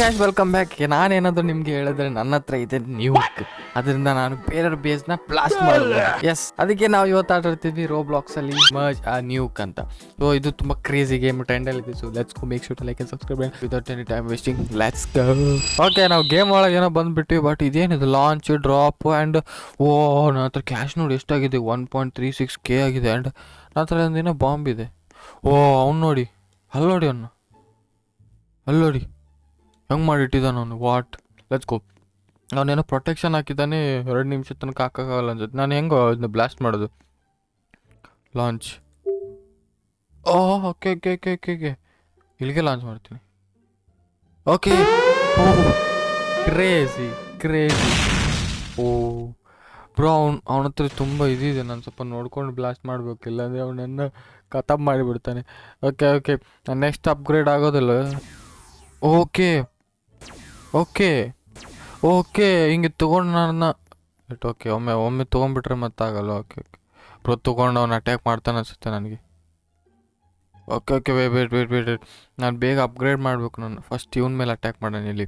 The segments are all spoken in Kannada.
Guys welcome back. ನಾನೇನಾದರೂ ನಿಮಗೆ ಹೇಳಿದ್ರೆ ನನ್ನ ಹತ್ರ ಇದೆ ನ್ಯೂಕ್, ಅದರಿಂದ ನಾನು ಬೇರೆಯವ್ರ ಬೇಸ್ನ ಬ್ಲಾಸ್ಟ್ ಮಾಡ್ಬೋದು. ಎಸ್, ಅದಕ್ಕೆ ನಾವು ಇವತ್ತು ಆಟಾಡ್ತಿದ್ವಿ ರೋಬ್ಲಾಕ್ಸ್ ಅಲ್ಲಿ ಮರ್ಜ್ ಆ ನ್ಯೂಕ್ ಅಂತ. ಸೊ ಇದು ತುಂಬಾ ಕ್ರೇಜಿ ಗೇಮ್, ಟ್ರೆಂಡಲ್ಲಿ ಇದೆ. So let's go, make sure to like and subscribe without any time wasting. Let's go. Okay, ನಾವು ಗೇಮ್ ಒಳಗೆ ಏನೋ ಬಂದ್ಬಿಟ್ಟು, ಬಟ್ ಇದೇನಿದು ಲಾಂಚ್ ಡ್ರಾಪ್ ಆ್ಯಂಡ್ ಓ ನನ್ನ ಹತ್ರ ಕ್ಯಾಶ್ ನೋಡಿ ಎಷ್ಟಾಗಿದೆ, 1.36K ಆಗಿದೆ. ಆ್ಯಂಡ್ ನನ್ನ ಹತ್ರ ಒಂದೇನೋ ಬಾಂಬ್ ಇದೆ. ಓ ಅವ್ನು ನೋಡಿ, ಅಲ್ಲಿ ನೋಡಿ ಅವನು, ಅಲ್ಲಿ ನೋಡಿ ಹೆಂಗೆ ಮಾಡಿಟ್ಟಿದ್ದಾನೆ ಅವನು. What, let's go. ಅವನೇನೋ ಪ್ರೊಟೆಕ್ಷನ್ ಹಾಕಿದ್ದಾನೆ, 2 ನಿಮಿಷ ತನಕ ಹಾಕೋಕ್ಕಾಗಲ್ಲ ಅನ್ಸುತ್ತೆ. ನಾನು ಹೆಂಗೋ ಅದನ್ನ ಬ್ಲಾಸ್ಟ್ ಮಾಡೋದು. Launch. Oh okay okay okay okay okay ಇಲ್ಲಿಗೆ ಲಾಂಚ್ ಮಾಡ್ತೀನಿ. ಓಕೆ. ಓಹ್ ಕ್ರೇಜಿ ಕ್ರೇಜಿ. ಓ ಬ್ರೋ, ಅವನ ಹತ್ರ ತುಂಬ ಇದಿದೆ. ನಾನು ಸ್ವಲ್ಪ ನೋಡ್ಕೊಂಡು ಬ್ಲಾಸ್ಟ್ ಮಾಡಬೇಕು, ಇಲ್ಲಾಂದರೆ ಅವನನ್ನು ಖತಮ್ ಮಾಡಿಬಿಡ್ತಾನೆ. ಓಕೆ ಓಕೆ, ನೆಕ್ಸ್ಟ್ ಅಪ್ಗ್ರೇಡ್ ಆಗೋದಿಲ್ಲ. ಓಕೆ ಓಕೆ ಓಕೆ ಹಿಂಗೆ ತೊಗೊಂಡು ನನ್ನ ಓಕೆ ಒಮ್ಮೆ ತೊಗೊಂಡ್ಬಿಟ್ರೆ ಮತ್ತಾಗಲ್ಲ. ಓಕೆ ಓಕೆ ಬ್ರೋ, ತೊಗೊಂಡು ಅವ್ನು ಅಟ್ಯಾಕ್ ಮಾಡ್ತಾನೆ ಅನಿಸುತ್ತೆ ನನಗೆ. ಓಕೆ ಓಕೆ ವೇಟ್ ನಾನು ಬೇಗ ಅಪ್ಗ್ರೇಡ್ ಮಾಡಬೇಕು. ನಾನು ಫಸ್ಟ್ ಇವನ ಮೇಲೆ ಅಟ್ಯಾಕ್ ಮಾಡೋಣ. ಇಲ್ಲಿ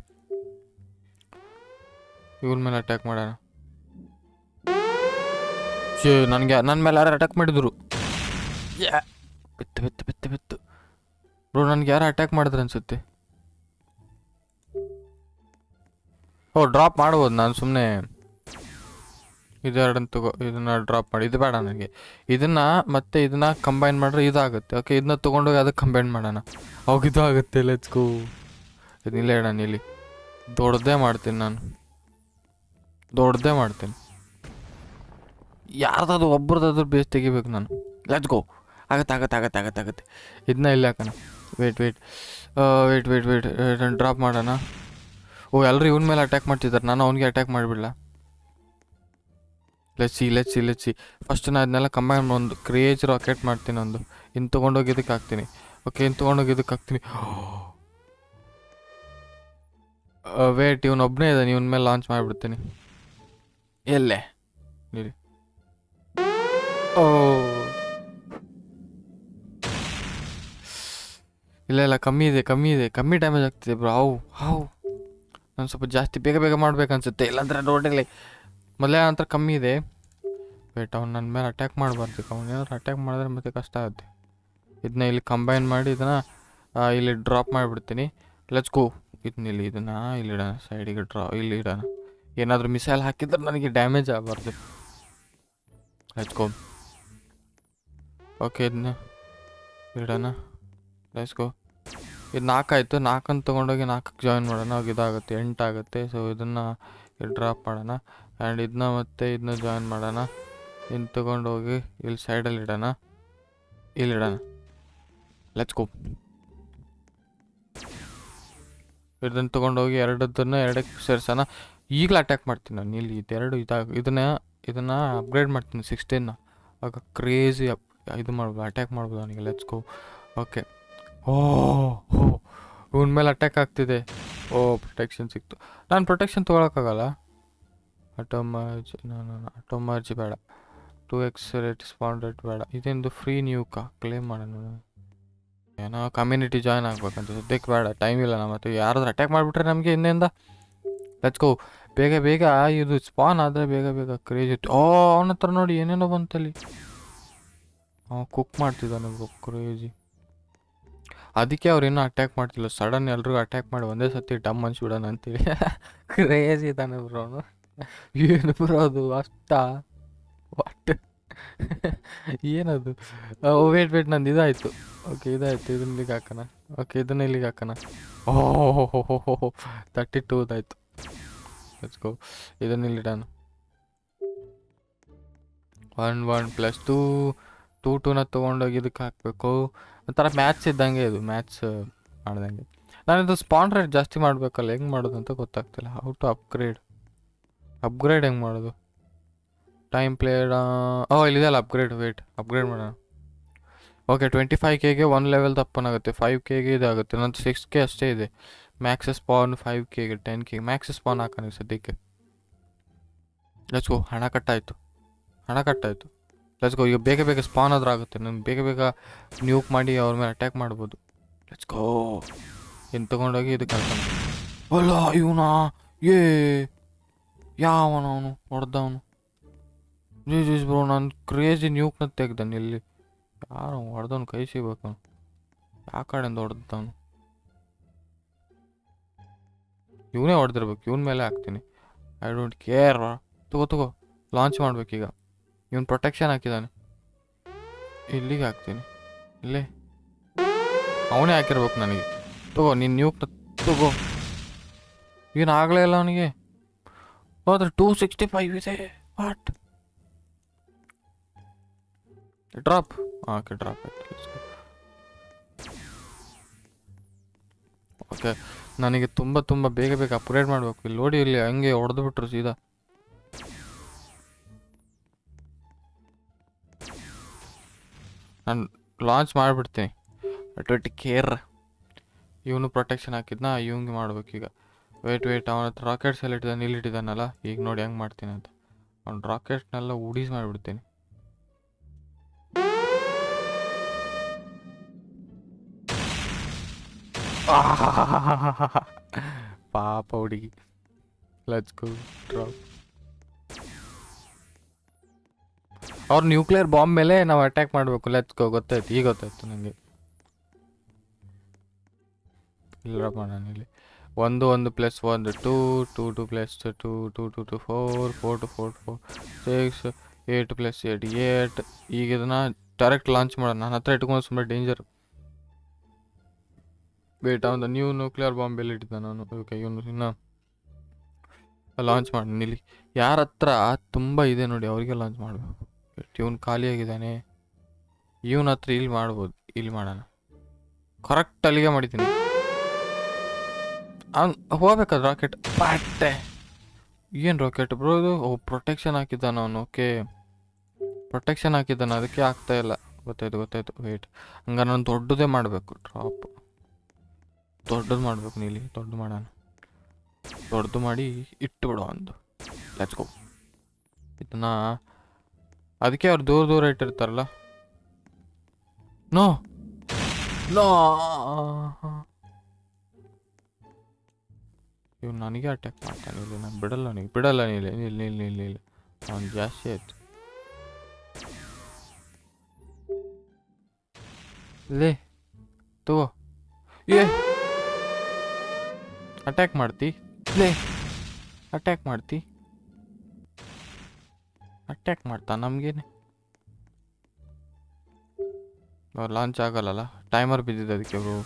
ಇವನ ಮೇಲೆ ಅಟ್ಯಾಕ್ ಮಾಡೋಣ. ನನಗೆ ನನ್ನ ಮೇಲೆ ಯಾರು ಅಟ್ಯಾಕ್ ಮಾಡಿದ್ರು. ಬಿತ್ತು ಬ್ರೋ, ನನಗೆ ಯಾರು ಅಟ್ಯಾಕ್ ಮಾಡಿದ್ರು ಅನಿಸುತ್ತೆ. ಓ ಡ್ರಾಪ್ ಮಾಡ್ಬೋದು ನಾನು ಸುಮ್ಮನೆ. ಇದೆರಡನ್ನು ತಗೋ, ಇದನ್ನು ಡ್ರಾಪ್ ಮಾಡಿ. ಇದು ಬೇಡ ನನಗೆ. ಇದನ್ನು ಮತ್ತೆ ಇದನ್ನು ಕಂಬೈನ್ ಮಾಡಿದ್ರೆ ಇದಾಗುತ್ತೆ. ಓಕೆ, ಇದನ್ನ ತೊಗೊಂಡೋಗಿ ಅದಕ್ಕೆ ಕಂಬೈನ್ ಮಾಡೋಣ. ಅವಾಗ ಇದು ಆಗುತ್ತೆ. Let's go. ಇದನ್ನಿಲ್ಲ ಹೇಳೋಣ, ಇಲ್ಲಿ ದೊಡ್ಡದೇ ಮಾಡ್ತೀನಿ. ನಾನು ದೊಡ್ಡದೇ ಮಾಡ್ತೀನಿ. ಯಾರ್ದಾದ್ರು ಒಬ್ರದಾದ್ರೂ ಬೇಸ್ ತೆಗಿಬೇಕು ನಾನು. Let's go. ಆಗತ್ತೆ. ಇದನ್ನ ಇಲ್ಲಿ ಹಾಕೋಣ. ವೇಟ್ ಡ್ರಾಪ್ ಮಾಡೋಣ. ಓ ಎಲ್ಲರೂ ಇವನ ಮೇಲೆ ಅಟ್ಯಾಕ್ ಮಾಡ್ತಿದ್ದಾರೆ, ನಾನು ಅವನಿಗೆ ಅಟ್ಯಾಕ್ ಮಾಡಿಬಿಡಲ. ಲೆಟ್ಸಿ ಫಸ್ಟ್ ನಾನು ಅದನ್ನೆಲ್ಲ ಕಂಬೈನ್ ಒಂದು ಕ್ರೇಜ್ ರಾಕೆಟ್ ಮಾಡ್ತೀನಿ. ಒಂದು ಇನ್ನು ತೊಗೊಂಡೋಗಿ ಇದಕ್ಕೆ ಹಾಕ್ತೀನಿ. ಓಕೆ, ಇನ್ನು ತೊಗೊಂಡೋಗಿ ಇದಕ್ಕೆ ಹಾಕ್ತೀನಿ. ವೇಟ್, ಇವನೊಬ್ಬನೇ ಇದ್ದಾನೆ, ಇವನ ಮೇಲೆ ಲಾಂಚ್ ಮಾಡಿಬಿಡ್ತೀನಿ. ಎಲ್ಲೇ ನೀಡಿ. ಓ ಇಲ್ಲ ಕಮ್ಮಿ ಡ್ಯಾಮೇಜ್ ಆಗ್ತಿದೆ ಬ್ರೋ. ಹಾವು ನಾನು ಸ್ವಲ್ಪ ಜಾಸ್ತಿ ಬೇಗ ಮಾಡ್ಬೇಕನ್ಸುತ್ತೆ, ಇಲ್ಲಾಂದ್ರೆ ರೋಡಲ್ಲಿ ಮೊದಲೇ ನಂತರ ಕಮ್ಮಿ ಇದೆ. ವೇಟ್, ಅವ್ನು ನನ್ನ ಮೇಲೆ ಅಟ್ಯಾಕ್ ಮಾಡಬಾರ್ದು. ಅವ್ನು ಏನಾದ್ರು ಅಟ್ಯಾಕ್ ಮಾಡಿದ್ರೆ ಮತ್ತೆ ಕಷ್ಟ ಆಗುತ್ತೆ. ಇದನ್ನ ಇಲ್ಲಿ ಕಂಬೈನ್ ಮಾಡಿ ಇದನ್ನು ಇಲ್ಲಿ ಡ್ರಾಪ್ ಮಾಡಿಬಿಡ್ತೀನಿ. Let's go. ಇದನ್ನ ಇಲ್ಲಿ ಇಡೋಣ, ಸೈಡಿಗೆ ಇಲ್ಲಿ ಇಡೋಣ. ಏನಾದರೂ ಮಿಸೈಲ್ ಹಾಕಿದ್ರೆ ನನಗೆ ಡ್ಯಾಮೇಜ್ ಆಗಬಾರ್ದು. Let's go. ಓಕೆ, ಇದನ್ನ ಇಡೋಣ. Let's go. ಇದು 4 ಆಯಿತು. 4 ತೊಗೊಂಡೋಗಿ 4ಕ್ಕೆ ಜಾಯಿನ್ ಮಾಡೋಣ. ಅವಾಗ ಇದಾಗುತ್ತೆ, 8 ಆಗುತ್ತೆ. ಸೊ ಇದನ್ನು ಡ್ರಾಪ್ ಮಾಡೋಣ. ಆ್ಯಂಡ್ ಇದನ್ನ ಜಾಯಿನ್ ಮಾಡೋಣ. ಇನ್ನು ತೊಗೊಂಡೋಗಿ ಇಲ್ಲಿ ಸೈಡಲ್ಲಿ ಇಡೋಣ. Let's go. ಇದನ್ನು ತೊಗೊಂಡೋಗಿ ಎರಡಕ್ಕೆ ಸೇರಿಸೋಣ. ಈಗಲೂ ಅಟ್ಯಾಕ್ ಮಾಡ್ತೀನಿ ನಾನು. ಇಲ್ಲಿ ಇದೆರಡು ಇದನ್ನು ಅಪ್ಗ್ರೇಡ್ ಮಾಡ್ತೀನಿ 16ನ. ಆಗ ಕ್ರೇಜಿ ಇದು ಮಾಡ್ಬೋದು, ಅಟ್ಯಾಕ್ ಮಾಡ್ಬೋದು ಅವನಿಗೆ. Let's go. ಓಕೆ. ಇವನ ಮೇಲೆ ಅಟ್ಯಾಕ್ ಆಗ್ತಿದೆ. ಪ್ರೊಟೆಕ್ಷನ್ ಸಿಕ್ತು. ನಾನು ಪ್ರೊಟೆಕ್ಷನ್ ತೊಗೊಳಕ್ಕಾಗಲ್ಲ. ಅಟೋಮರ್ಜಿ ಬೇಡ. 2x ರೇಟ್ ಸ್ಪಾನ್ ರೇಟ್ ಬೇಡ. ಇದೊಂದು ಫ್ರೀ ನ್ಯೂಕಾ ಕ್ಲೇಮ್ ಮಾಡೋಣ. ಏನೋ ಕಮ್ಯುನಿಟಿ ಜಾಯ್ನ್ ಆಗ್ಬೇಕಂತ ಸದ್ಯಕ್ಕೆ ಬೇಡ, ಟೈಮ್ ಇಲ್ಲ. ನಮ್ಮ ಮತ್ತೆ ಯಾರಾದ್ರೂ ಅಟ್ಯಾಕ್ ಮಾಡಿಬಿಟ್ರೆ ನಮಗೆ ಇನ್ನೇಂದ. Let's go. ಬೇಗ ಇದು ಸ್ಪಾನ್ ಆದರೆ ಬೇಗ ಕ್ರೇಜ್ ಇತ್ತು. ಅವನ ಹತ್ರ ನೋಡಿ ಏನೇನೋ ಬಂತಲ್ಲಿ. ಕುಕ್ ಮಾಡ್ತಿದ್ದಾನೆ ಕ್ರೇಜಿ. ಅದಕ್ಕೆ ಅವ್ರು ಇನ್ನೂ ಅಟ್ಯಾಕ್ ಮಾಡ್ತಿಲ್ಲ. ಸಡನ್ ಎಲ್ರಿಗೂ ಅಟ್ಯಾಕ್ ಮಾಡಿ ಒಂದೇ ಸತಿ ಡಮ್ ಅನ್ಸ್ಬಿಡೋಣ ಅಂತೇಳಿ. ಕ್ರೇಜಿ ಇದ್ದಾನೆ ಬ್ರೋ ಅವನು. ಏನು ಬ್ರೋ ಅದು ಅಷ್ಟ ವಾಟ್ ಏನದು. ವೇಟ್ ನಂದು ಇದಾಯಿತು. ಓಕೆ ಇದಾಯಿತು. ಇದನ್ನ ಇಲ್ಲಿಗೆ ಹಾಕೋಣ. ಓಕೆ ಇದನ್ನ ಇಲ್ಲಿಗೆ ಹಾಕೋಣ. 32 ಆಯಿತು. Let's go. ಇದನ್ನ ಇಲ್ಲಿಡೋಣ. 1 + 2 2ನ ತೊಗೊಂಡೋಗಿ ಇದಕ್ಕೆ ಹಾಕಬೇಕು. ಒಂಥರ ಮ್ಯಾಚ್ ಇದ್ದಂಗೆ, ಇದು ಮ್ಯಾಚ್ ಮಾಡ್ದಂಗೆ. ನಾನಿದು ಸ್ಪಾನ್ ರೇಟ್ ಜಾಸ್ತಿ ಮಾಡಬೇಕಲ್ಲ, ಹೆಂಗೆ ಮಾಡೋದು ಅಂತ ಗೊತ್ತಾಗ್ತಿಲ್ಲ. ಹೌ ಟು ಅಪ್ಗ್ರೇಡ್ ಹೆಂಗೆ ಮಾಡೋದು. ಟೈಮ್ ಪ್ಲೇಡ್ ಇಲ್ಲಿದೆಯಲ್ಲ ಅಪ್ಗ್ರೇಡ್. ಅಪ್ಗ್ರೇಡ್ ಮಾಡೋಣ. ಓಕೆ 25Kಗೆ 1 ಲೆವೆಲ್ ತಪ್ಪನಾಗುತ್ತೆ. 5Kಗೆ ಇದಾಗುತ್ತೆ. ನಂದು 6K ಅಷ್ಟೇ ಇದೆ. ಮ್ಯಾಕ್ಸ್ ಸ್ಪಾನ್ 5Kಗೆ 10K ಮ್ಯಾಕ್ಸ್ ಸ್ಪಾನ್ ಹಾಕೋಣ ಸದ್ಯಕ್ಕೆ. Let's go. ಹಣ ಕಟ್ಟಾಯಿತು. Let's go. ಈಗ ಬೇಗ ಸ್ಪಾನ್ ಆದ್ರೂ ಆಗುತ್ತೆ. ನಾನು ಬೇಗ ನ್ಯೂಕ್ ಮಾಡಿ ಅವ್ರ ಮೇಲೆ ಅಟ್ಯಾಕ್ ಮಾಡ್ಬೋದು. Let's go. ಇನ್ನು ತೊಗೊಂಡೋಗಿ ಇದಕ್ಕೆ ಹಾಕೋಣ. ಅಲ್ಲ ಇವನಾ ಏ ಯಾವನವನು ಹೊಡೆದವನು ಜೀಸ್ ಬ್ರೋ ನಾನು ಕ್ರೇಜಿ ನ್ಯೂಕ್ನ ತೆಗ್ದಾನೆ ಇಲ್ಲಿ ಯಾರು ಹೊಡೆದವನು ಕೈ ಸಿಗ್ಬೇಕು ಅವನು ಯಾವ ಕಡೆಯಿಂದ ಹೊಡೆದವನು ಇವನೇ ಹೊಡೆದಿರ್ಬೇಕು ಇವನ ಮೇಲೆ ಹಾಕ್ತೀನಿ ಐ ಡೋಂಟ್ ಕೇರ್ ತಗೋ ಲಾಂಚ್ ಮಾಡ್ಬೇಕೀಗ ಇವನು ಪ್ರೊಟೆಕ್ಷನ್ ಹಾಕಿದ್ದಾನೆ ಇಲ್ಲಿಗೆ ಹಾಕ್ತೀನಿ ಇಲ್ಲೇ ಅವನೇ ಹಾಕಿರ್ಬೇಕು ನನಗೆ ತಗೋ ನೀನು ನ್ಯೂಕ್ನ ತಗೋ ಏನು ಆಗಲೇ ಇಲ್ಲ ಅವನಿಗೆ ಹೋದ್ರೆ 265 ಇದೆ ವಾಟ್ ಡ್ರಾಪ್ ಓಕೆ ಡ್ರಾಪ್ ಆಯ್ತು ಓಕೆ ನನಗೆ ತುಂಬ ಬೇಗ ಅಪ್ಗ್ರೇಡ್ ಮಾಡಬೇಕು ಇಲ್ಲಿ ನೋಡಿ ಇಲ್ಲಿ ಹಂಗೆ ಹೊಡೆದು ಬಿಟ್ರು ಸೀದಾ ನಾನು ಲಾಂಚ್ ಮಾಡಿಬಿಡ್ತೀನಿ ಅಟ್ ಕೇರ್ ಇವನು ಪ್ರೊಟೆಕ್ಷನ್ ಹಾಕಿದ್ನ ಇವಂಗೆ ಮಾಡ್ಬೇಕೀಗ ವೇಟ್ ಅವನ ಹತ್ರ ರಾಕೆಟ್ಸ್ ಎಲ್ಲ ಇಲ್ಲಿಟ್ಟಿದ್ದಾನಲ್ಲ ಈಗ ನೋಡಿ ಹೆಂಗೆ ಮಾಡ್ತೀನಿ ಅಂತ ಅವ್ನು ರಾಕೆಟ್ನೆಲ್ಲ ಉಡೀಸ್ ಮಾಡಿಬಿಡ್ತೀನಿ ಪಾಪ ಹುಡುಗಿ ಲೆಟ್ಸ್ ಗೋ ಡ್ರಾಪ್ ಅವ್ರ ನ್ಯೂಕ್ಲಿಯರ್ ಬಾಂಬ್ ಮೇಲೆ ನಾವು ಅಟ್ಯಾಕ್ ಮಾಡಬೇಕು ಲೆಟ್ಸ್ ಗೋ ಗೊತ್ತಾಯ್ತು ಈಗ ಗೊತ್ತಾಯ್ತು ನನಗೆ ಇಲ್ಲಪ್ಪ ನಾನು ಇಲ್ಲಿ 1 1 + 1 2 2 2 + 2 2 2 2 4 4 2 4 4 6 8 + 8 8 ಈಗ ಇದನ್ನು ಡೈರೆಕ್ಟ್ ಲಾಂಚ್ ಮಾಡೋಣ ನನ್ನ ಹತ್ರ ಇಟ್ಕೊಂಡು ಸುಮ್ಮನೆ ಡೇಂಜರ್ ವೇಟ್ ಅವನ ನ್ಯೂ ನ್ಯೂಕ್ಲಿಯರ್ ಬಾಂಬ್ ಎಲ್ಲಿ ಇಟ್ಟಿದ್ದ ನಾನು ಓಕೆ ಇವನು ಇನ್ನು ಲಾಂಚ್ ಮಾಡಿ ಇಲ್ಲಿ ಯಾರ ಹತ್ರ ತುಂಬ ಇದೆ ನೋಡಿ ಅವರಿಗೆ ಲಾಂಚ್ ಮಾಡಬೇಕು ಇವನು ಖಾಲಿಯಾಗಿದ್ದಾನೆ ಇವನ ಹತ್ರ ಇಲ್ಲಿ ಮಾಡ್ಬೋದು ಇಲ್ಲಿ ಮಾಡೋಣ ಕರೆಕ್ಟ್ ಅಲ್ಲಿಗೆ ಮಾಡಿದ್ದೀನಿ ಹೋಗ್ಬೇಕಾದ ರಾಕೆಟ್ ಪಾಟೆ ಏನು ರಾಕೆಟ್ ಬ್ರೋ ಇದು ಪ್ರೊಟೆಕ್ಷನ್ ಹಾಕಿದ್ದಾನ ಅವನು ಓಕೆ ಪ್ರೊಟೆಕ್ಷನ್ ಹಾಕಿದ್ದಾನೆ ಅದಕ್ಕೆ ಆಗ್ತಾ ಇಲ್ಲ ಗೊತ್ತಾಯ್ತು ವೇಟ್ ಹಂಗ ನಾನು ದೊಡ್ಡದೇ ಮಾಡಬೇಕು ಡ್ರಾಪ್ ದೊಡ್ಡದು ಮಾಡ್ಬೇಕು ನೀಲಿ ದೊಡ್ಡ ಮಾಡೋಣ ದೊಡ್ಡದು ಮಾಡಿ ಇಟ್ಟುಬಿಡೋ ಒಂದು ಲೆಟ್ಸ್ ಗೋ ಇದನ್ನ ಅದಕ್ಕೆ ಅವ್ರು ದೂರ ಇಟ್ಟಿರ್ತಾರಲ್ಲ ನೋ ಇವ್ ನನಗೆ ಅಟ್ಯಾಕ್ ಮಾಡ್ತಾನೆ ಇಲ್ಲಿ ನಾನು ಬಿಡಲ್ಲ ನೀಲಿ ಅವ್ನು ಜಾಸ್ತಿ ಆಯ್ತು ಲೇ ತಗೋ ಏ ಅಟ್ಯಾಕ್ ಮಾಡ್ತಿ ಅಟ್ಯಾಕ್ ಮಾಡ್ತಾ ನಮ್ಗೇನೆ ಲಾಂಚ್ ಆಗಲ್ಲಲ್ಲ ಟೈಮರ್ ಬಿದ್ದಿದೆ ಅದಕ್ಕೆ ಅವರು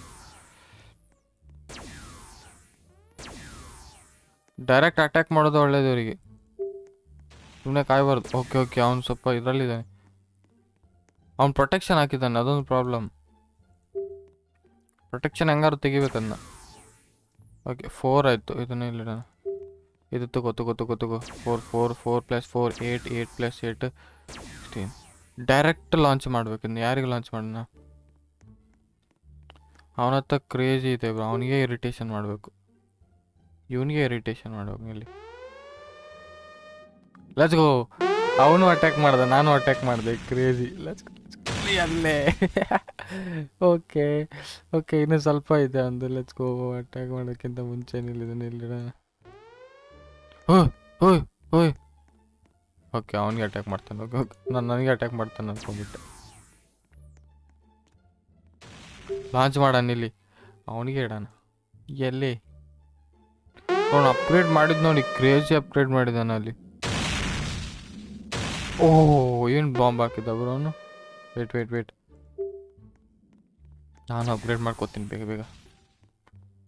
ಡೈರೆಕ್ಟ್ ಅಟ್ಯಾಕ್ ಮಾಡೋದು ಒಳ್ಳೇದು ಅವರಿಗೆ ಸುಮ್ಮನೆ ಕಾಯಬಾರ್ದು ಓಕೆ ಅವ್ನು ಸ್ವಲ್ಪ ಇದರಲ್ಲಿದ್ದಾನೆ ಅವ್ನು ಪ್ರೊಟೆಕ್ಷನ್ ಹಾಕಿದ್ದಾನೆ ಅದೊಂದು ಪ್ರಾಬ್ಲಮ್ ಪ್ರೊಟೆಕ್ಷನ್ ಹೆಂಗಾರು ತೆಗಿಬೇಕನ್ನ ಓಕೆ 4 ಆಯಿತು ಇದನ್ನೇ ಇಲ್ಲಿಡೋಣ ಇದು ತಗೋ 4 + 4 8 8 + 8 16 ಡೈರೆಕ್ಟ್ ಲಾಂಚ್ ಮಾಡ್ಬೇಕು ಇನ್ನು ಯಾರಿಗೆ ಲಾಂಚ್ ಮಾಡೋಣ ಅವನ ಹತ್ರ ಕ್ರೇಜಿ ಇದೆ ಬ್ರೋ ಅವನಿಗೆ ಇರಿಟೇಷನ್ ಮಾಡಬೇಕು ಇವನಿಗೆ ಇರಿಟೇಷನ್ ಮಾಡ್ಬೇಕು ಇಲ್ಲಿ ಲೆಟ್ಸ್ ಗೋ ಅವನು ಅಟ್ಯಾಕ್ ಮಾಡ್ದ ನಾನು ಅಟ್ಯಾಕ್ ಮಾಡಿದೆ ಕ್ರೇಜಿ ಲೆಟ್ಸ್ ಅಲ್ಲೇ ಓಕೆ ಇನ್ನೂ ಸ್ವಲ್ಪ ಇದೆ ಒಂದು ಲೆಟ್ಸ್ ಗೋ ಅಟ್ಯಾಕ್ ಮಾಡೋಕ್ಕಿಂತ ಮುಂಚೆ ನಿಲ್ಲಿಡ ಓಯ್ ಓಕೆ ಅವನಿಗೆ ಅಟ್ಯಾಕ್ ಮಾಡ್ತಾನೆ ನಾನು ನನಗೆ ಅಟ್ಯಾಕ್ ಮಾಡ್ತಾನೆ ಅಂದ್ಕೊಂಡ್ಬಿಟ್ಟೆ ಲಾಂಚ್ ಮಾಡೋಣ ಇಲ್ಲಿ ಅವನಿಗೆ ಇಡೋಣ ಎಲ್ಲಿ ಅವನು ಅಪ್ಗ್ರೇಡ್ ಮಾಡಿದ್ ನೋಡಿ ಕ್ರೇಜಿ ಅಪ್ಗ್ರೇಡ್ ಮಾಡಿದ್ದಾನೆ ಅಲ್ಲಿ ಏನು ಬಾಂಬ್ ಹಾಕಿದ್ದ ಬ್ರೋ ಅವನು ವೇಟ್ ನಾನು ಅಪ್ಗ್ರೇಡ್ ಮಾಡ್ಕೋತೀನಿ ಬೇಗ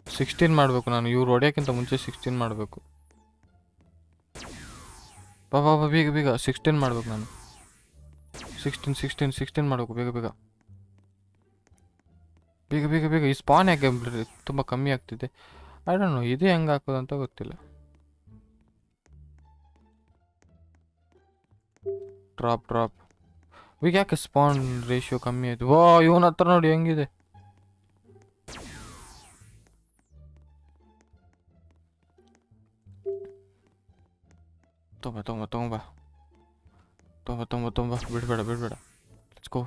16 ಮಾಡಬೇಕು ನಾನು ಇವ್ರು ಹೊಡೆಯೋಕ್ಕಿಂತ ಮುಂಚೆ 16 ಮಾಡಬೇಕು ಬೇಗ 16 ಮಾಡ್ಬೇಕು ನಾನು 16 ಮಾಡಬೇಕು ಬೇಗ ಈ ಸ್ಪಾನ್ ಯಾಕೆ ತುಂಬ ಕಮ್ಮಿ ಆಗ್ತಿದೆ ಐ ಡೋಂಟ್ ನೋ ಇದು ಹೆಂಗೆ ಹಾಕೋದು ಅಂತ ಗೊತ್ತಿಲ್ಲ ಡ್ರಾಪ್ ಈಗ ಯಾಕೆ ಸ್ಪಾನ್ ರೇಷಿಯೋ ಕಮ್ಮಿ ಆಯಿತು ಇವನ ಹತ್ರ ನೋಡಿ ಹೆಂಗಿದೆ ತೊಂಬ ಬಿಡಬೇಡ ಲೆಟ್ಸ್ ಗೋ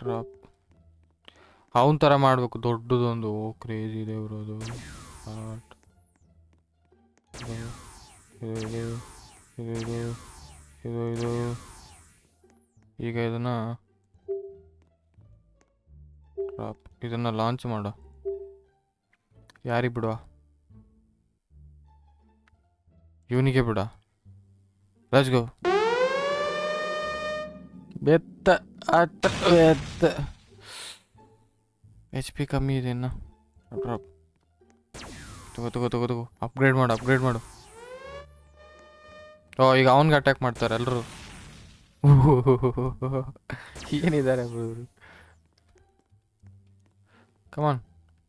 ಡ್ರಾಪ್ ಅವನ ಥರ ಮಾಡಬೇಕು ದೊಡ್ಡದೊಂದು ಕ್ರೇಜಿ ಇದೆ ಬರೋದು ಇದು ಇದು ಇದು ಇದು ಇದು ಈಗ ಇದನ್ನ ಲಾಂಚ್ ಮಾಡು. ಯಾರಿಗೆ ಬಿಡುವ? ಇವನಿಗೆ ಬಿಡ. Let's go. ಬೆತ್ತ ಬೆತ್ತ HP ಕಮ್ಮಿ ಇದೆ ಇನ್ನು. ಡ್ರಾಪ್ ತಗೋ ಅಪ್ಗ್ರೇಡ್ ಮಾಡು. ಓ ಈಗ ಅವನ್ಗೆ ಅಟ್ಯಾಕ್ ಮಾಡ್ತಾರೆ ಎಲ್ಲರೂ. ಏನಿದ್ದಾರೆ ಇವರು? ಕಮಾನ್.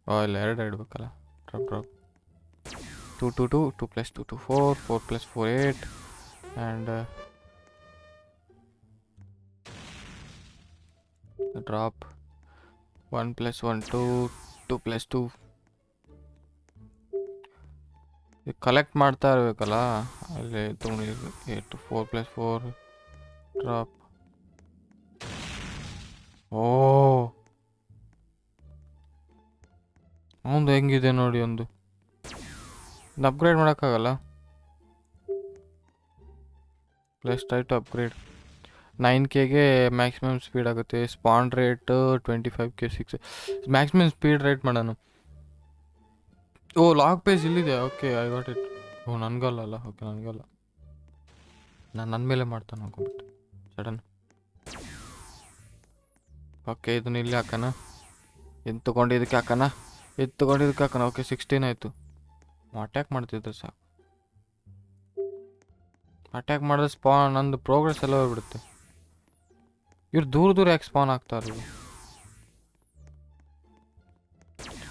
ಓ ಇಲ್ಲ ಎರಡು ಇಡ್ಬೇಕಲ್ಲ. Drop 2 2 2 2 + 2 2 4 4 + 4 8 and drop 1 + 1 2 2 + 2. ಕಲೆಕ್ಟ್ ಮಾಡ್ತಾ ಇರಬೇಕಲ್ಲ ಅಲ್ಲಿ. 8 4 + 4 ಡ್ರಾಪ್. ಓ ಒಂದು ಹೆಂಗಿದೆ ನೋಡಿ. ಒಂದು ಅಪ್ಗ್ರೇಡ್ ಮಾಡೋಕ್ಕಾಗಲ್ಲ. Plus tie to upgrade. 9Kಗೆ ಮ್ಯಾಕ್ಸಿಮಮ್ ಸ್ಪೀಡ್ ಆಗುತ್ತೆ. Spawn rate 25K 6 maximum speed rate ಮಾಡೋಣ. ಓ ಲಾಗ್ ಪೇಜ್ ಇಲ್ಲಿದೆ. Okay I got it. Oh ನನಗಲ್ಲ. ಓಕೆ ನನಗಲ್ಲ, ನಾನು ನನ್ನ ಮೇಲೆ ಮಾಡ್ತಾನೆ ಅನ್ಕೊಂಬಿಟ್ಟು ಸಡನ್. ಓಕೆ ಇದನ್ನ ಇಲ್ಲಿ ಹಾಕೋಣ. ಎತ್ಕೊಂಡಿದ್ದಕ್ಕೆ ಹಾಕೋಣ. ಓಕೆ 16 ಆಯಿತು. ಅಟ್ಯಾಕ್ ಮಾಡ್ತಿದ್ರೆ ಸಾಕು. ಅಟ್ಯಾಕ್ ಮಾಡಿದ್ರೆ ಸ್ಪಾನ್ ನಂದು ಪ್ರೋಗ್ರೆಸ್ ಎಲ್ಲ ಹೋಗ್ಬಿಡುತ್ತೆ. ಇವ್ರು ದೂರ ಯಾಕೆ ಸ್ಪಾನ್ ಆಗ್ತಾರೆ?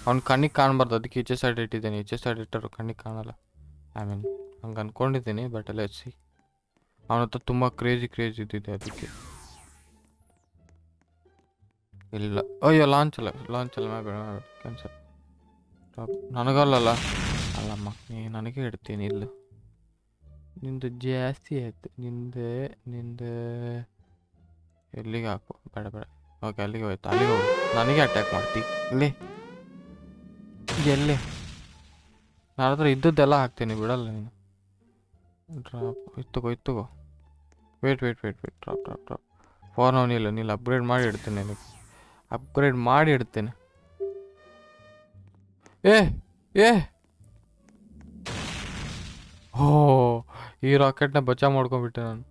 ಅವ್ನು ಕಣ್ಣಿಗೆ ಕಾಣಬಾರ್ದು, ಅದಕ್ಕೆ ಈಚೆ ಸೈಡ್ ಇಟ್ಟಿದ್ದೀನಿ. ಈಚೆ ಸೈಡ್ ಇಟ್ಟರು ಕಣ್ಣಿಗೆ ಕಾಣಲ್ಲ. ಐ ಮೀನ್ ಹಂಗೆ ಅಂದ್ಕೊಂಡಿದ್ದೀನಿ. ಬಟ್ ಎಲ್ಲ ಹೆಚ್ಚಿ ಅವನ ಹತ್ರ ತುಂಬ ಕ್ರೇಜಿ ಇದ್ದಿದೆ ಅದಕ್ಕೆ. ಇಲ್ಲ ಅಯ್ಯೋ ಲಾಂಚ್ ಅಲ್ಲ ಬೇಡ ಕ್ಯಾನ್ಸಲ್. ನನಗಲ್ಲ ಅಲ್ಲಮ್ಮ, ನನಗೆ ಇಡ್ತೀನಿ. ಇಲ್ಲ ನಿಂದು ಜಾಸ್ತಿ ಆಯಿತು. ನಿಂದು ಎಲ್ಲಿಗೆ ಹಾಕು. ಬೇಡ ಓಕೆ ಅಲ್ಲಿಗೆ ಹೋಯ್ತು. ಅಲ್ಲಿಗೆ ಹೋಗಿ ನನಗೆ ಅಟ್ಯಾಕ್ ಮಾಡ್ತಿ ಇಲ್ಲಿ. ಎಲ್ಲಿ ನನ್ನ ಹತ್ರ ಇದ್ದದ್ದೆಲ್ಲ ಹಾಕ್ತೀನಿ, ಬಿಡಲ್ಲ ನೀನು. ಡ್ರಾಪ್ ಇತ್ತುಗೋ. ವೇಟ್ ಡ್ರಾಪ್ ಫಾರ್ ನಾವು ನೀಲ್ಲ ಅಪ್ಗ್ರೇಡ್ ಮಾಡಿ ಇಡ್ತೇನೆ. ನನಗೆ ಅಪ್ಗ್ರೇಡ್ ಮಾಡಿ ಇಡ್ತೇನೆ. ಏ ಓ ಈ ರಾಕೆಟ್ನ ಬಚಾವ್ ಮಾಡ್ಕೊಂಡ್ಬಿಟ್ಟೆ ನಾನು.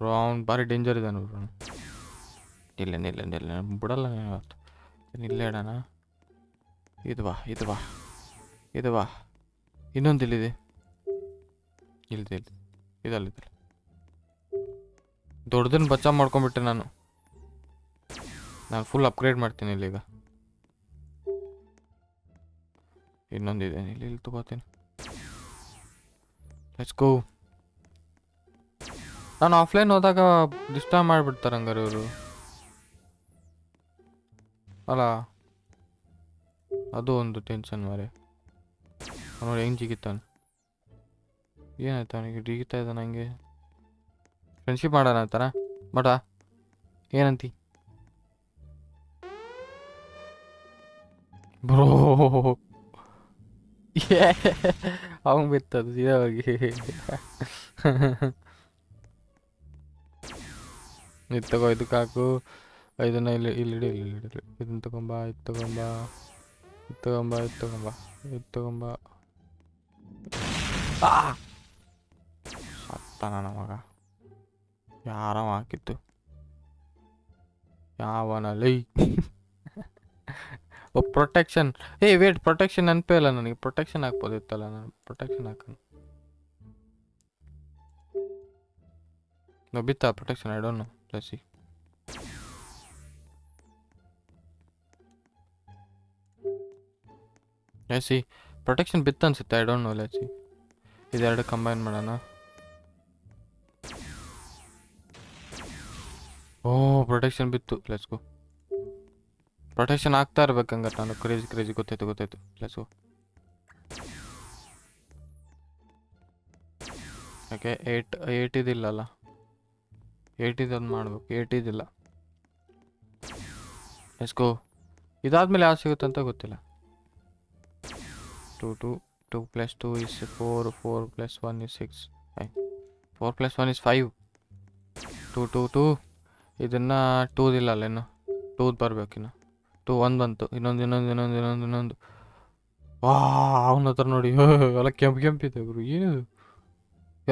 ಅವ್ನು ಭಾರಿ ಡೇಂಜರ್ ಇದೆ ನೋಡ್ರಿ. ಇಲ್ಲ ಬಿಡಲ್ಲ ನೀನು. ಇಲ್ಲೇ ಇಡೋಣ. ಇದು ಬಾ ಇನ್ನೊಂದು ಇಲ್ಲಿದೆ. ಇದಲ್ಲಿದೆ. ದೊಡ್ಡದನ್ನ ಬಚಾವ್ ಮಾಡ್ಕೊಂಡ್ಬಿಟ್ಟೆ ನಾನು ಫುಲ್ ಅಪ್ಗ್ರೇಡ್ ಮಾಡ್ತೀನಿ ಇಲ್ಲೀಗ. ಇನ್ನೊಂದಿದೆ ಇಲ್ಲಿ ತಗೋತೀನಿ. Let's go. ನಾನು ಆಫ್ಲೈನ್ ಹೋದಾಗ ಡಿಸ್ಟರ್ಬ್ ಮಾಡಿಬಿಡ್ತಾರೆ ಹಂಗಾರೆ ಇವರು ಅಲ್ಲ. ಅದು ಒಂದು ಟೆನ್ಷನ್ ಮಾರೆ. ನೋಡಿ ಹೆಂಗೆ ಜಿಗಿತಾನೆ. ಏನಾಯ್ತು ಅವನಿಗೆ? ಜಿಗಿತಾ ಇದ್ದಾನೆ ಹಂಗೆ. ಫ್ರೆಂಡ್ಶಿಪ್ ಮಾಡೋಣ ಅಂತಾನ ಬಟ ಏನಂತಿ ಬ್ರೋ? ಅವನು ಬಿತ್ತದು ಸೀದಾಗಿ. ಇದು ತಗೋ, ಇದಕ್ಕೆ ಹಾಕು. ಇದನ್ನ ಇಲ್ಲಿ ಇದನ್ನ ತಗೊಂಬ. ಸತ್ತ ನನ್ನ ಮಗ. ಯಾರವ ಹಾಕಿತ್ತು? ಯಾವನಲ್ಲಿ? ಓ ಪ್ರೊಟೆಕ್ಷನ್. ವೇಟ್, ಪ್ರೊಟೆಕ್ಷನ್ ನೆನಪೇ ಇಲ್ಲ ನನಗೆ. ಪ್ರೊಟೆಕ್ಷನ್ ಹಾಕ್ಬೋದಿತ್ತಲ್ಲ. ನಾನು ಪ್ರೊಟೆಕ್ಷನ್ ಹಾಕೋಣ. ಬಿತ್ತಾ protection? I don't know. Let's see. Protection ಬಿತ್ತು ಅನ್ಸುತ್ತೆ. I don't know. Let's see. ಇದೆರಡು ಕಂಬೈನ್ ಮಾಡೋಣ. ಓ ಪ್ರೊಟೆಕ್ಷನ್ ಬಿತ್ತು. Let's go. ಪ್ರೊಟೆಕ್ಷನ್ ಆಗ್ತಾ ಇರ್ಬೇಕಂಗ. ನಾನು ಕ್ರೇಜಿ ಗೊತ್ತಾಯ್ತು. Let's go. ಓಕೆ 8 ಇದಿಲ್ಲಲ್ಲ. 8 ಇದೊಂದು ಮಾಡ್ಬೇಕು. 8 ಇದಿಲ್ಲ. Let's go. ಇದಾದ್ಮೇಲೆ ಯಾವ್ದು ಸಿಗುತ್ತೆ ಅಂತ ಗೊತ್ತಿಲ್ಲ. 2 2 2 plus 2 is 4. 4 plus 1 is 6. 4 plus 1 is 5. 2 2 2. ಇದನ್ನು 2 ಇಲ್ಲ ಅಲ್ಲೇನು 2 ಬರ್ಬೇಕಿನ್ನು 2 1 ಬಂತು. ಇನ್ನೊಂದು ವಾ ಅವನ ಹತ್ರ ನೋಡಿ ಎಲ್ಲ ಕೆಂಪಿದೆ ಗುರು. ಏನಿದು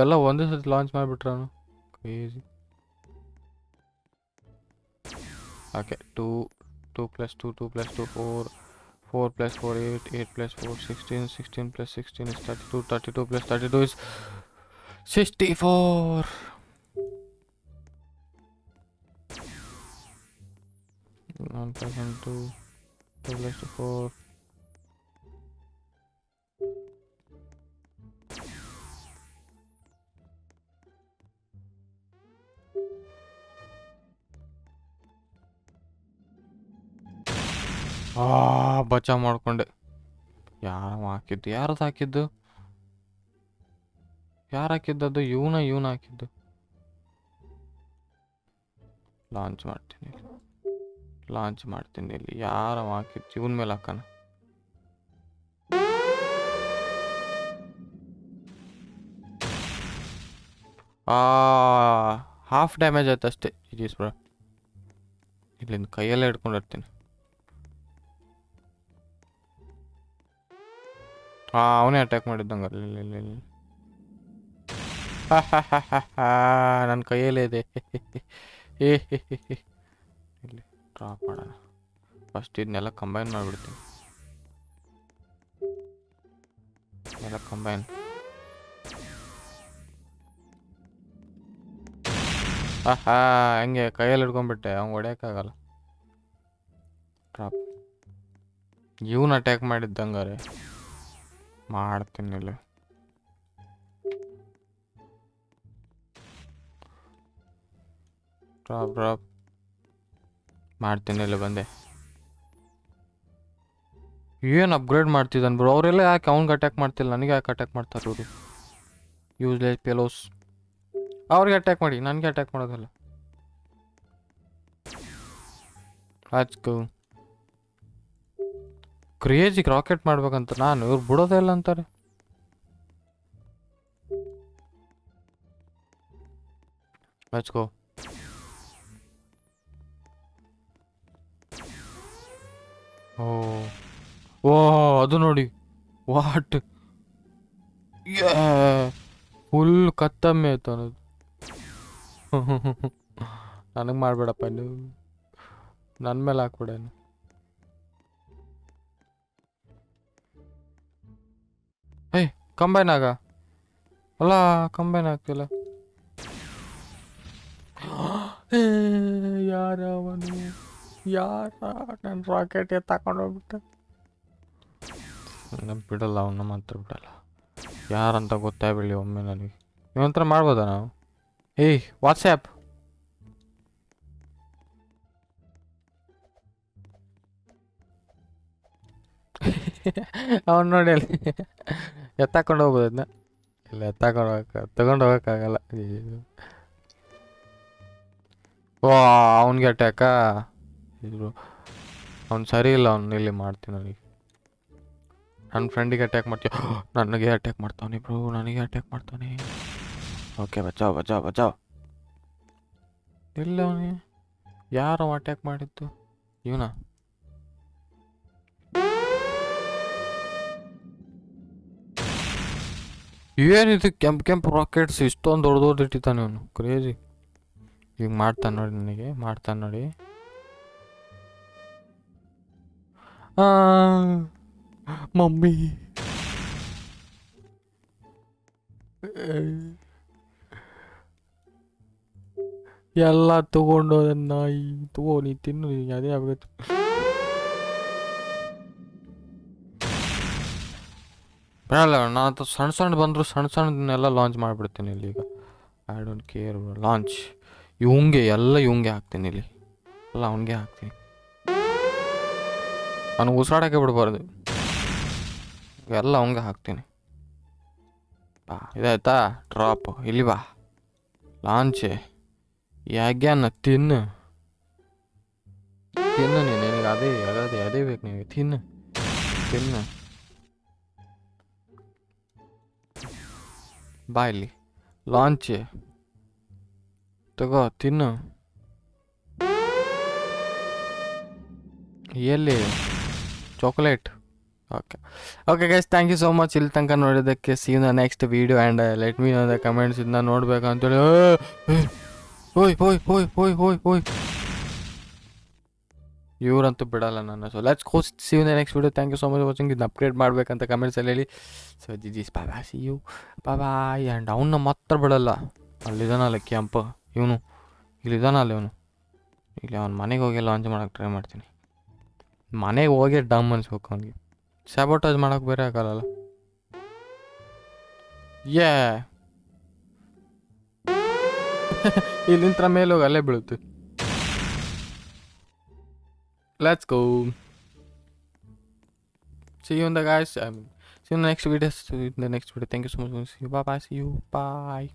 ಎಲ್ಲ ಒಂದೇ ಸತಿ ಲಾಂಚ್ ಮಾಡಿಬಿಟ್ರ ಅವನು. Crazy. Okay 2 plus 2 2 plus 2 4. 4 plus 4 8. 8 plus 4 16. 16 plus 16 is 32. 32 plus 32 is 64. One plus 1 2. 2 plus 2 4. ಬಚಾವ್ ಮಾಡ್ಕೊಂಡೆ. ಯಾರು ಹಾಕಿದ್ದು ಯಾರು ಹಾಕಿದ್ದದು? ಇವನ ಹಾಕಿದ್ದು. ಲಾಂಚ್ ಮಾಡ್ತೀನಿ ಇಲ್ಲಿ. ಯಾರು ಹಾಕಿದ್ದು? ಇವನ ಮೇಲೆ ಹಾಕೋಣ. ಹಾಫ್ ಡ್ಯಾಮೇಜ್ ಆಯ್ತು ಅಷ್ಟೇ. ಇದೀಸ್ ಬ್ರೋ, ಇಲ್ಲಿಂದ ಕೈಯಲ್ಲೇ ಹಿಡ್ಕೊಂಡಿರ್ತೀನಿ. ಅವನೇ ಅಟ್ಯಾಕ್ ಮಾಡಿದ್ದಂಗೆ ಅಲ್ಲಿ. ನನ್ನ ಕೈಯಲ್ಲೇ ಇದೆ. ಇಲ್ಲಿ ಡ್ರಾಪ್ ಮಾಡೋಣ. ಫಸ್ಟ್ ಇದನ್ನೆಲ್ಲ ಕಂಬೈನ್ ಮಾಡಿಬಿಡ್ತೀನಿ. ಎಲ್ಲ ಕಂಬೈನ್. ಹಂಗೆ ಕೈಯಲ್ಲಿ ಹಿಡ್ಕೊಂಡ್ಬಿಟ್ಟೆ. ಅವ್ನು ಹೊಡೆಯೋಕ್ಕಾಗಲ್ಲ. ಡ್ರಾಪ್. ಇವನು ಅಟ್ಯಾಕ್ ಮಾಡಿದ್ದಂಗಾರೆ ಮಾಡ್ತೀನಿ ಇಲ್ಲಿ. ಡ್ರಾಪ್ ಮಾಡ್ತೀನಿ ಇಲ್ಲಿ. ಬಂದೆ. ಏನು ಅಪ್ಗ್ರೇಡ್ ಮಾಡ್ತಿದ್ದಾನೆ ಬ್ರೋ. ಅವರೆಲ್ಲ ಯಾಕೆ ಅವ್ನಿಗೆ ಅಟ್ಯಾಕ್ ಮಾಡ್ತಿಲ್ಲ? ನನಗೆ ಯಾಕೆ ಅಟ್ಯಾಕ್ ಮಾಡ್ತಾರೆ ಇವರು? ಯೂಸ್ಲೆಸ್ ಪೆಲೋಸ್. ಅವ್ರಿಗೆ ಅಟ್ಯಾಕ್ ಮಾಡಿ, ನನಗೆ ಅಟ್ಯಾಕ್ ಮಾಡೋದಲ್ಲ. ಆಚ್ಕು ಕ್ರೇಜಿಗೆ ರಾಕೆಟ್ ಮಾಡ್ಬೇಕಂತ ನಾನು. ಇವ್ರು ಬಿಡೋದೇ ಇಲ್ಲ ಅಂತಾರೆ. ಆಚ್ಕೋ. ಓ ಅದು ನೋಡಿ. ವಾಟ್ ಫುಲ್ ಕತ್ತಮ್ಮೆ ಆಯ್ತು ಅನ್ನೋದು. ನನಗೆ ಮಾಡಬೇಡಪ್ಪ ನೀವು. ನನ್ನ ಮೇಲೆ ಹಾಕ್ಬಿಡೇನು. ಕಂಬೈನ್ ಅಲ್ಲ ಕಂಬೈನ್ ಆಗ್ತಿಲ್ಲ. ಯಾರವನು? ನನ್ನ ರಾಕೆಟ್ ತಗೊಂಡು ಹೋಗ್ಬಿಟ್ಟ. ಬಿಡಲ್ಲ, ಅವನ್ನ ಮಾತ್ರ ಬಿಡಲ್ಲ. ಯಾರಂತ ಗೊತ್ತಾಗ್ಬಿಡಿ ಒಮ್ಮೆ ನನಗೆ. ಇವೊಂಥರ ಮಾಡ್ಬೋದಾ ನಾವು? ವಾಟ್ಸ್ಯಾಪ್. ಅವನು ನೋಡಿ ಅಲ್ಲಿ ಎತ್ತಾಕೊಂಡು ಹೋಗ್ಬೋದು ಅದನ್ನ. ಇಲ್ಲ ತಗೊಂಡು ಹೋಗೋಕ್ಕಾಗಲ್ಲ. ಅವನಿಗೆ ಅಟ್ಯಾಕಾ? ಅವ್ನು ಸರಿ ಇಲ್ಲ. ಅವ್ನು ಇಲ್ಲಿ ಮಾಡ್ತೀನಿ ನನಗೆ. ನನ್ನ ಫ್ರೆಂಡಿಗೆ ಅಟ್ಯಾಕ್ ಮಾಡ್ತೀವಿ. ನನಗೆ ಅಟ್ಯಾಕ್ ಮಾಡ್ತಾವನಿ ಬ್ರೋ. ನನಗೆ ಅಟ್ಯಾಕ್ ಮಾಡ್ತಾನೆ. ಓಕೆ ಬಚಾವ್. ಇಲ್ಲ ಅವನಿಗೆ ಯಾರು ಅಟ್ಯಾಕ್ ಮಾಡಿದ್ದು? ಇವನ. ಏನಿದು ಕೆಂಪು ರಾಕೆಟ್ಸ್ ಇಷ್ಟೊಂದು ದೊಡ್ಡ ಇಟ್ಟಿದ್ದಾನೆ ಅವನು. ಕ್ರೇಜಿ. ಈಗ ಮಾಡ್ತಾನೆ ನೋಡಿ, ನನಗೆ ಮಾಡ್ತಾನೆ ನೋಡಿ. ಮಮ್ಮಿ ಎಲ್ಲ ತಗೊಂಡು ನಾಯಿ ತಗೋ, ನೀ ತಿನ್ನು. ಅದೇ ಆಗ್ಬೇಕು. ಬರಲ್ಲ. ನಾನು ಸಣ್ಣ ಬಂದರೂ ಸಣ್ಣದನ್ನೆಲ್ಲ ಲಾಂಚ್ ಮಾಡಿಬಿಡ್ತೀನಿ ಇಲ್ಲಿ. ಈಗ ಐ ಡೋಂಟ್ ಕೇರ್. ಲಾಂಚ್ ಇವಂಗೆ ಹಾಕ್ತೀನಿ ಇಲ್ಲಿ. ಎಲ್ಲ ಅವನಿಗೆ ಹಾಕ್ತೀನಿ. ನಾನು ಉಸಿರಾಡೋಕ್ಕೆ ಬಿಡಬಾರ್ದು. ಎಲ್ಲ ಅವಂಗೆ ಹಾಕ್ತೀನಿ. ಇದಾಯ್ತಾ? ಡ್ರಾಪ್. ಇಲ್ಲಿ ಬಾ. ಲಾಂಚೆ. ಯಾಗ್ಯಾನ ತಿನ್ನು ನೀನು. ನಿನಗೆ ಅದೇ ಬೇಕು. ನಿನಗೆ ತಿನ್ನು. ಬಾ ಇಲ್ಲಿ ಲಾಂಚ್ ತಗೋ ತಿನ್ನು. ಎಲ್ಲಿ chocolate? Okay okay guys, thank you so much ಇಲ್ಲಿ ತನಕ ನೋಡೋದಕ್ಕೆ. See you the next video and let me know the comments. ಇದನ್ನ ನೋಡ್ಬೇಕು ಅಂತೇಳಿ ಹೋಯ್ ಹೋಯ್ ಹೋಯ್ ಹೋಯ್ ಹೋಯ್ ಹೋಯ್ ಇವರಂತೂ ಬಿಡಲ್ಲ ನನ್ನ. So let's go see you the next video. Thank you so much watching. ಇದನ್ನ ಅಪ್ಗ್ರೇಡ್ ಮಾಡ್ಬೇಕಂತ ಕಮೆಂಟ್ಸಲ್ಲಿ ಹೇಳಿ. So this bye see you bye. And ಅವನ್ನ ಮಾತ್ರ ಬಿಡಲ್ಲ. ಅಲ್ಲಿದ್ದಾನಲ್ಲ ಕೆಂಪು ಇವನು, ಇಲ್ಲಿದ್ದಾನಲ್ಲ ಇವನು. ಇಲ್ಲಿ ಅವ್ನ ಮನೆಗೆ ಹೋಗಿ ಲಾಂಚ್ ಮಾಡೋಕ್ಕೆ ಟ್ರೈ ಮಾಡ್ತೀನಿ. ಮನೆಗೆ ಹೋಗಿ ಡಮ್ ಅನ್ಸ್ಬೇಕು ಅವನಿಗೆ. ಸ್ಯಾಬೋಟಾಜ್ ಮಾಡೋಕೆ ಬೇರೆ ಆಗಲ್ಲ. ಯೇ ಇಲ್ಲಿಂತ್ರ ಮೇಲೆ ಹೋಗಿ ಅಲ್ಲೇ ಬೀಳುತ್ತೆ. Let's go. See you in the guys. See you in the next video. See you in the next video. Thank you so much. See you. Bye bye. See you. Bye.